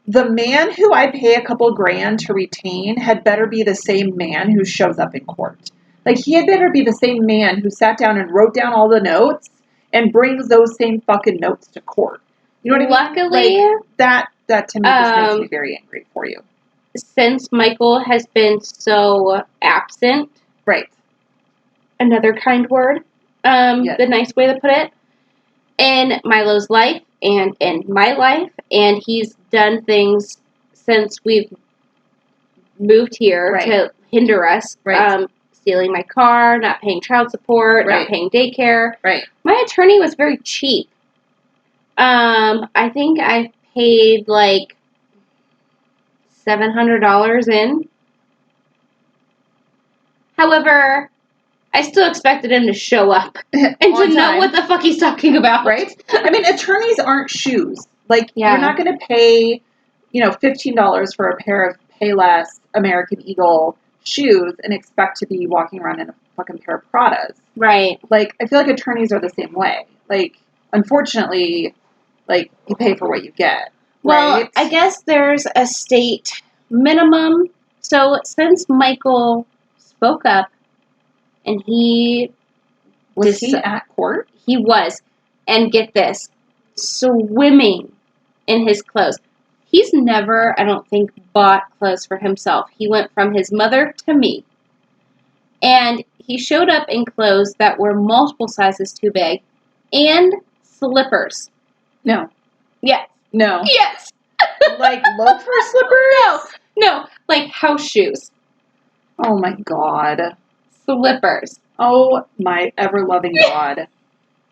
the man who I pay a couple grand to retain had better be the same man who shows up in court. He had better be the same man who sat down and wrote down all the notes and brings those same fucking notes to court. You know what I mean? Luckily, that to me just makes me very angry for you. Since Michael has been so absent. Right. Another kind word. The nice way to put it. In Milo's life and in my life. And he's done things since we've moved here to hinder us. stealing my car, not paying child support, not paying daycare. Right. My attorney was very cheap. I think I paid like $700 in. However, I still expected him to show up and to know what the fuck he's talking about. Right? I mean, attorneys aren't shoes. Like, you're not going to pay, $15 for a pair of Payless American Eagle shoes and expect to be walking around in a fucking pair of Pradas. Right. Like, I feel like attorneys are the same way. Like, unfortunately, like, you pay for what you get. Well, right? I guess there's a state minimum. So since Michael spoke up and he... Was he at court? He was. And get this, swimming in his clothes. He's never, I don't think, bought clothes for himself. He went from his mother to me. And he showed up in clothes that were multiple sizes too big. And slippers. No. Yes. No. Yes. Like loafer slippers? No. Like house shoes. Oh my God. Slippers. Oh my ever-loving God.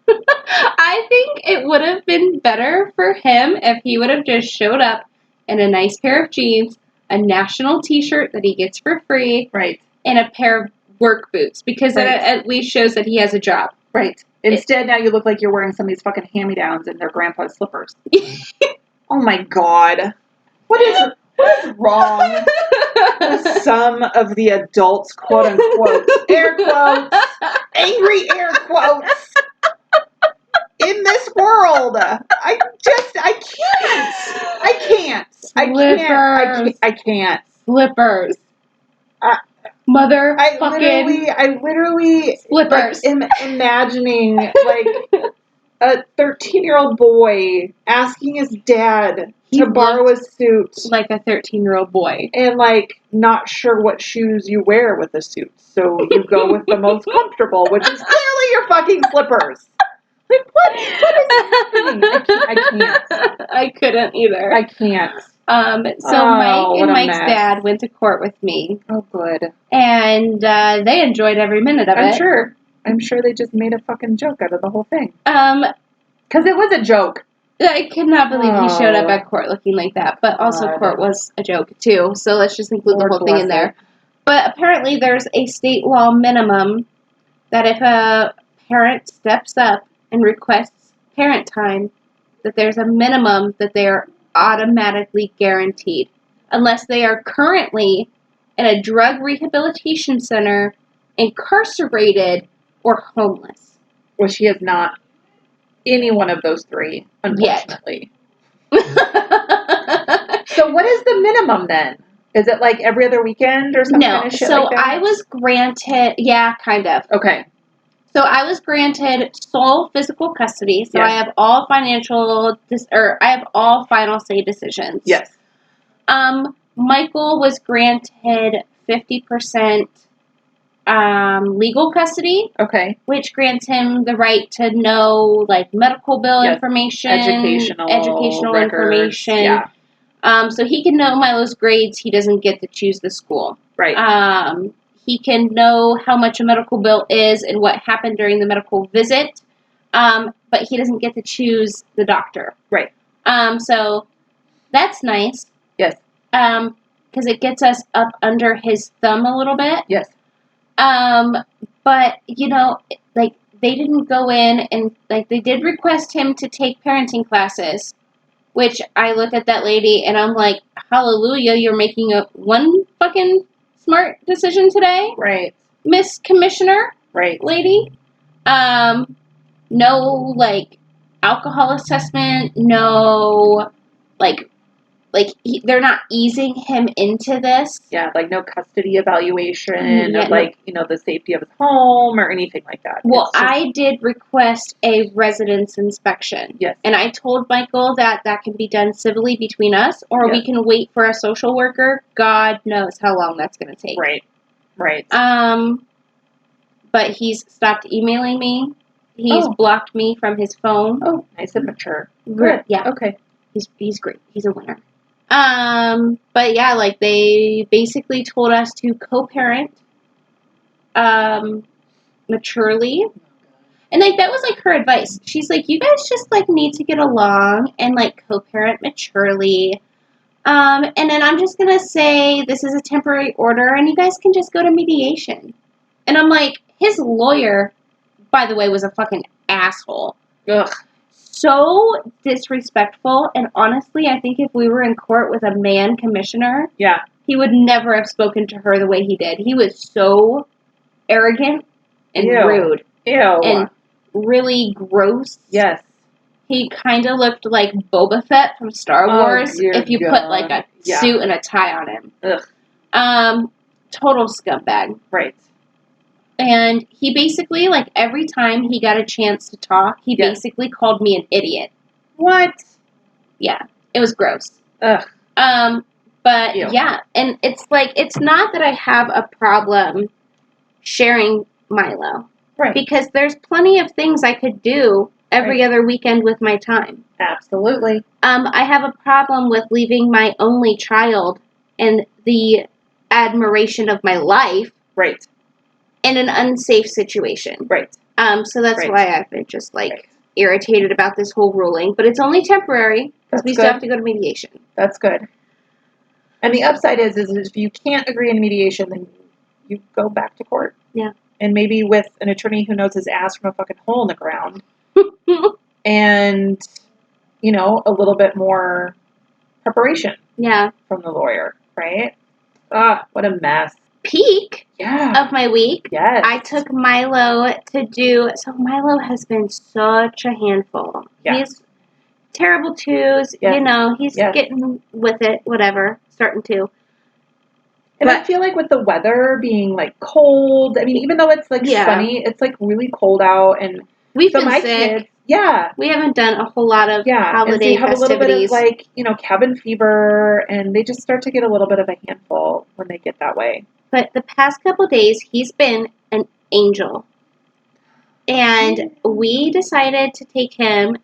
I think it would have been better for him if he would have just showed up in a nice pair of jeans, a national t-shirt that he gets for free, right, and a pair of work boots, because right. that at least shows that he has a job. Right. Instead, now you look like you're wearing somebody's fucking hand-me-downs and their grandpa's slippers. Oh my God. What is wrong with some of the adults, quote-unquote, air quotes, angry air quotes, in this world? I can't. Slippers. I literally slippers. Like, imagining like a 13-year-old boy asking his dad to borrow a suit. Like a 13-year-old boy. And like not sure what shoes you wear with the suit. So you go with the most comfortable, which is clearly your fucking slippers. Like what is happening? I can't. I couldn't either. I can't. Mike and Mike's dad went to court with me. Oh, good. And they enjoyed every minute of it. I'm sure they just made a fucking joke out of the whole thing. Because it was a joke. I cannot believe he showed up at court looking like that. But also court was a joke, too. So let's just include the whole thing in there. But apparently there's a state law minimum that if a parent steps up and requests parent time, that there's a minimum that they're automatically guaranteed. Unless they are currently in a drug rehabilitation center, incarcerated, or homeless. Which he is not any one of those three, unfortunately. So what is the minimum then? Is it like every other weekend or something? No, so like that? I was granted, kind of. Okay. So I was granted sole physical custody, so I have all I have all final say decisions. Yes. Michael was granted 50% legal custody. Okay. Which grants him the right to know, like, medical bill information. Educational records, information. Yeah. So he can know Milo's grades. He doesn't get to choose the school. Right. He can know how much a medical bill is and what happened during the medical visit. But he doesn't get to choose the doctor. Right. So that's nice. Yes. Because it gets us up under his thumb a little bit. Yes. But, like, they didn't go in and, like, they did request him to take parenting classes, which I looked at that lady and I'm like, hallelujah, you're making one fucking smart decision today. Right. Miss Commissioner. Right. Lady. No, like, alcohol assessment, no, they're not easing him into this. Yeah, like no custody evaluation of the safety of his home or anything like that. Well, I did request a residence inspection. Yes. And I told Michael that can be done civilly between us, or we can wait for a social worker. God knows how long that's going to take. Right. Right. But he's stopped emailing me. He's blocked me from his phone. Oh, nice and mature. Good. Yeah. Okay. He's great. He's a winner. But yeah, like they basically told us to co-parent maturely. And, like, that was, like, her advice. She's like, you guys just, like, need to get along and, like, co-parent maturely. And then I'm just going to say this is a temporary order, and you guys can just go to mediation. And I'm like, his lawyer, by the way, was a fucking asshole. Ugh. So disrespectful, and honestly, I think if we were in court with a man commissioner, yeah, he would never have spoken to her the way he did. He was so arrogant and rude. Ew. And really gross. Yes. He kind of looked like Boba Fett from Star Wars if you put like a suit and a tie on him. Ugh. Total scumbag. Right. And he basically, like, every time he got a chance to talk, he basically called me an idiot. What? Yeah. It was gross. Ugh. But, yeah. And it's like, it's not that I have a problem sharing Milo. Right. Because there's plenty of things I could do every other weekend with my time. Absolutely. I have a problem with leaving my only child and the admiration of my life. Right. In an unsafe situation. Right. So that's why I've been just, like, irritated about this whole ruling. But it's only temporary, because we still have to go to mediation. That's good. And the upside is if you can't agree in mediation, then you go back to court. Yeah. And maybe with an attorney who knows his ass from a fucking hole in the ground. And, you know, a little bit more preparation. Yeah. From the lawyer, right? Ah, what a mess. Peak of my week. Yes. I took Milo to do, so Milo has been such a handful. Yeah. He's terrible twos, you know, he's getting with it, whatever, starting to. And I feel like with the weather being, like, cold, I mean, even though it's, like, sunny, it's, like, really cold out, and we've been sick. Kids, we haven't done a whole lot of holiday and so you have festivities. a little bit of, like, you know, cabin fever, and they just start to get a little bit of a handful when they get that way. But the past couple days, he's been an angel. And we decided to take him,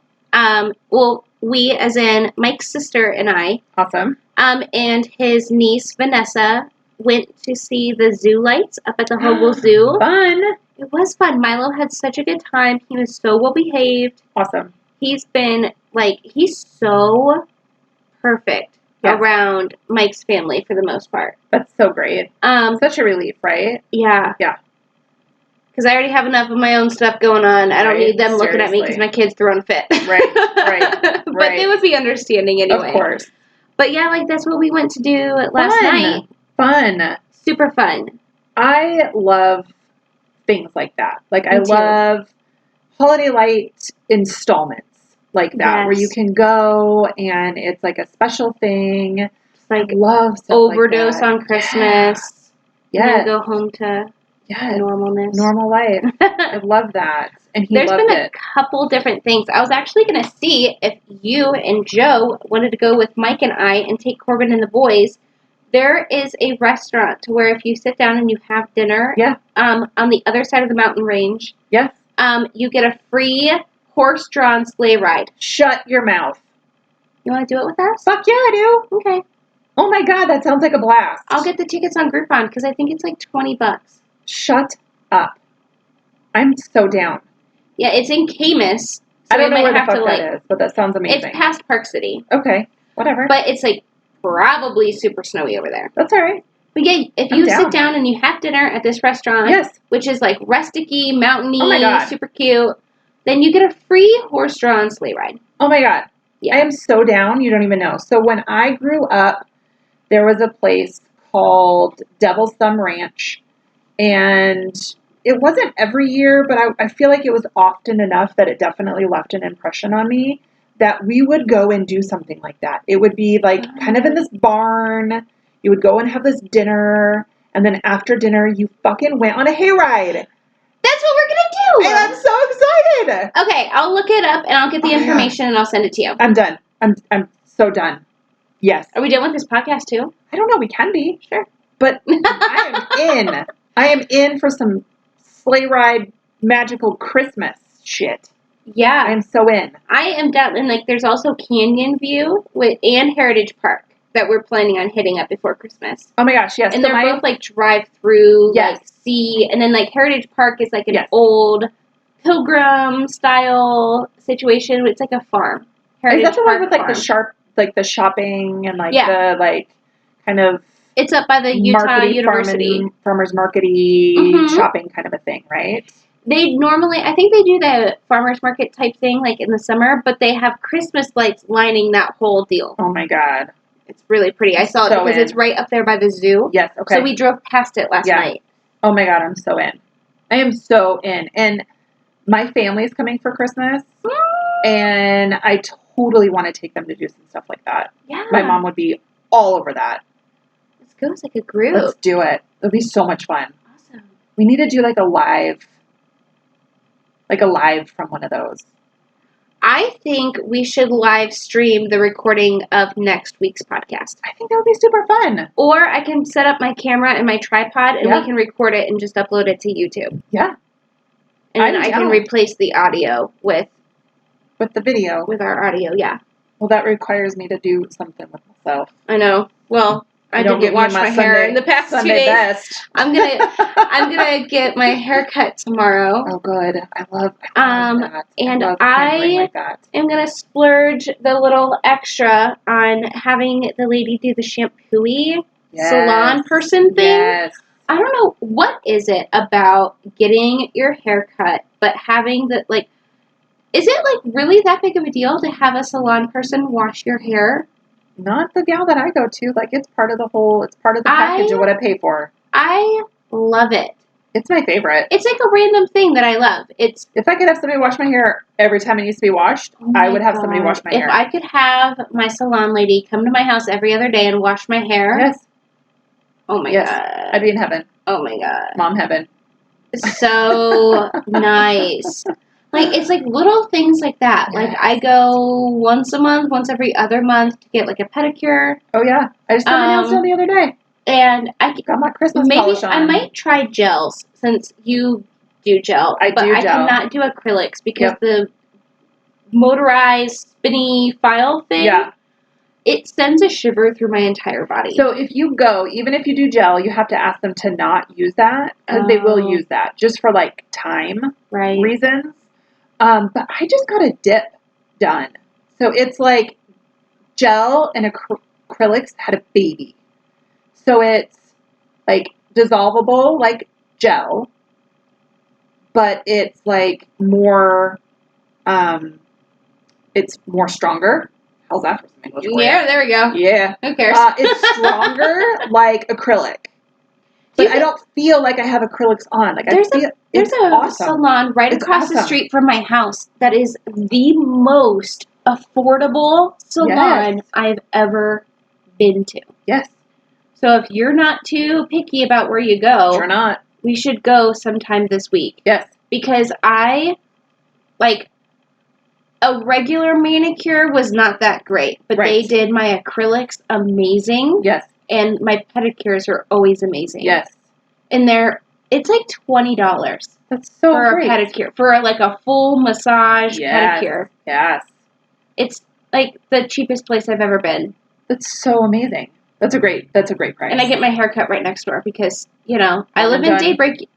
we, as in Mike's sister and I. Awesome. And his niece, Vanessa, went to see the zoo lights up at the Hogle Zoo. Fun. It was fun. Milo had such a good time. He was so well behaved. Awesome. He's been, like, he's so perfect around Mike's family for the most part. That's so great. Such a relief, right? Yeah. Yeah. Because I already have enough of my own stuff going on. I don't need them looking at me because my kid's throwing a fit. Right. But they would be understanding anyway. Of course. But yeah, like, that's what we went to do last night. Fun. Super fun. I love things like that. Like, I love holiday light installments like that, where you can go and it's like a special thing. It's like, I love stuff overdose like that. on Christmas. Yes. And then go home to normalness. Normal life. I love that. And There's been a couple different things. I was actually going to see if you and Joe wanted to go with Mike and I and take Corbin and the boys. There is a restaurant to where if you sit down and you have dinner on the other side of the mountain range, you get a free horse-drawn sleigh ride. Shut your mouth. You want to do it with us? Fuck yeah, I do. Okay. Oh my God, that sounds like a blast. I'll get the tickets on Groupon because I think it's like $20. Shut up. I'm so down. Yeah, it's in Camus. So I don't know where the fuck that is, but that sounds amazing. It's past Park City. Okay, whatever. But it's like probably super snowy over there. That's all right. But yeah, if you sit down and you have dinner at this restaurant, which is like rusticy, mountainy, super cute, then you get a free horse-drawn sleigh ride. Oh my God. Yeah. I am so down, you don't even know. So when I grew up, there was a place called Devil's Thumb Ranch, and it wasn't every year, but I feel like it was often enough that it definitely left an impression on me that we would go and do something like that. It would be like kind of in this barn. You would go and have this dinner, and then after dinner, you fucking went on a hayride. That's what we're going to do. And I'm so excited. Okay, I'll look it up, and I'll get the information, and I'll send it to you. I'm done. I'm so done. Yes. Are we done with this podcast, too? I don't know. We can be. Sure. But I am in. I am in for some sleigh ride magical Christmas shit. Yeah. I'm so in. I am down. And, like, there's also Canyon View and Heritage Park. that we're planning on hitting up before Christmas. Oh my gosh, yes. And they're both like drive-through, like see, and then like Heritage Park is like an old pilgrim style situation. It's like a farm. Is that the one with like the shopping and like the like kind of? It's up by the Utah University farmers markety shopping kind of a thing, right? They normally, I think they do the farmers market type thing like in the summer, but they have Christmas lights lining that whole deal. Oh my God. It's really pretty. I saw it because it's right up there by the zoo. Yes, okay. So we drove past it last night. Oh my God, I'm so in. I am so in. And my family's coming for Christmas, and I totally want to take them to do some stuff like that. Yeah. My mom would be all over that. Let's go as like a group. Let's do it. It'll be so much fun. Awesome. We need to do like a live from one of those. I think we should live stream the recording of next week's podcast. I think that would be super fun. Or I can set up my camera and my tripod and we can record it and just upload it to YouTube. Yeah. And then I can replace the audio with the video. With our audio, yeah. Well, that requires me to do something with myself. I know. Well, I didn't wash my hair in the past 2 days. Best. I'm gonna get my hair cut tomorrow. Oh, good. I love that. And I am gonna splurge the little extra on having the lady do the shampoo-y salon person thing. Yes. I don't know what is it about getting your hair cut, but having the like. Is it like really that big of a deal to have a salon person wash your hair? Not the gal that I go to. Like, it's part of the package of what I pay for. I love it. It's my favorite. It's like a random thing that I love. If I could have somebody wash my hair every time it needs to be washed, I would have somebody wash my hair. If I could have my salon lady come to my house every other day and wash my hair. Yes. Oh my God. I'd be in heaven. Oh my God. Mom heaven. So nice. Like, it's like little things like that. Yes. Like, I go once a month, once every other month to get like a pedicure. Oh, yeah. I just got my nails done the other day. And I got my Christmas polish on. I might try gels since you do gel. I cannot do acrylics because the motorized spinny file thing, it sends a shiver through my entire body. So if you go, even if you do gel, you have to ask them to not use that because they will use that just for like time reasons. But I just got a dip done. So it's like gel and acrylics had a baby. So it's like dissolvable like gel, but it's like more, it's more stronger. How's that for some English? Yeah, there we go. Yeah. Who cares? It's stronger like acrylic. But I don't feel like I have acrylics on. Like there's a salon right across the street from my house that is the most affordable salon I've ever been to. Yes. So if you're not too picky about where you go, you're not. We should go sometime this week. Yes. Because a regular manicure was not that great, but they did my acrylics amazing. Yes. And my pedicures are always amazing. Yes. And it's like $20. That's so for great. A pedicure. For like a full massage pedicure. Yes. It's like the cheapest place I've ever been. That's so amazing. That's a great price. And I get my hair cut right next door because, I live in Daybreak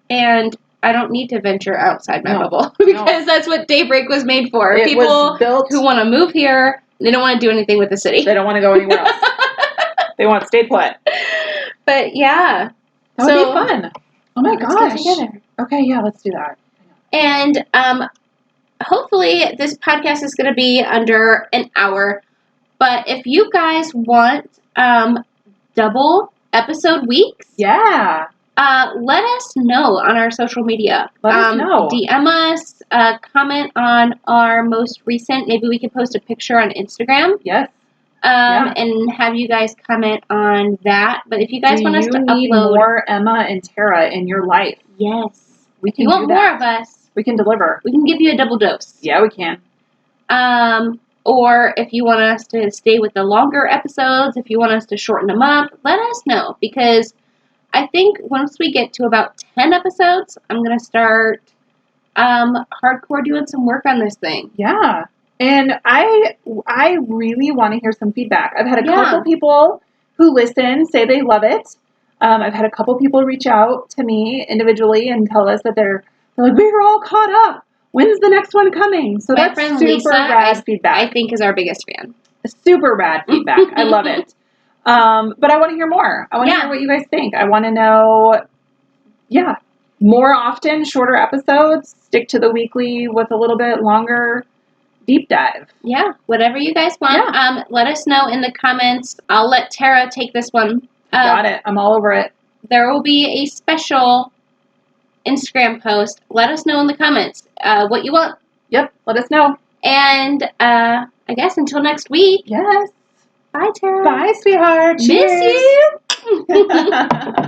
and I don't need to venture outside my bubble because that's what Daybreak was made for. People who want to move here, they don't want to do anything with the city. They don't want to go anywhere else. They want to stay put. But yeah. That would be fun. Oh my gosh. Okay, yeah, let's do that. And hopefully this podcast is going to be under an hour. But if you guys want double episode weeks, let us know on our social media. Let us know. DM us, comment on our most recent. Maybe we can post a picture on Instagram. Yes. And have you guys comment on that. But if you guys want us to need upload more Emma and Tara in your life, yes, we can. You want more of us? We can deliver. We can give you a double dose. Yeah, we can. Or if you want us to stay with the longer episodes, if you want us to shorten them up, let us know. Because I think once we get to about 10 episodes, I'm going to start hardcore doing some work on this thing. Yeah. And I really want to hear some feedback. I've had a couple people who listen say they love it. I've had a couple people reach out to me individually and tell us that they're like, we were all caught up. When's the next one coming? So that's super Lisa, rad feedback. I think is our biggest fan. Super rad feedback. I love it. But I want to hear more. I want to hear what you guys think. I want to know, more often, shorter episodes. Stick to the weekly with a little bit longer deep dive. Yeah, whatever you guys want. Yeah. Let us know in the comments. I'll let Tara take this one. Got it. I'm all over it. There will be a special Instagram post. Let us know in the comments what you want. Yep, let us know. And I guess until next week. Yes. Bye, Tara. Bye, sweetheart. Cheers. Miss you.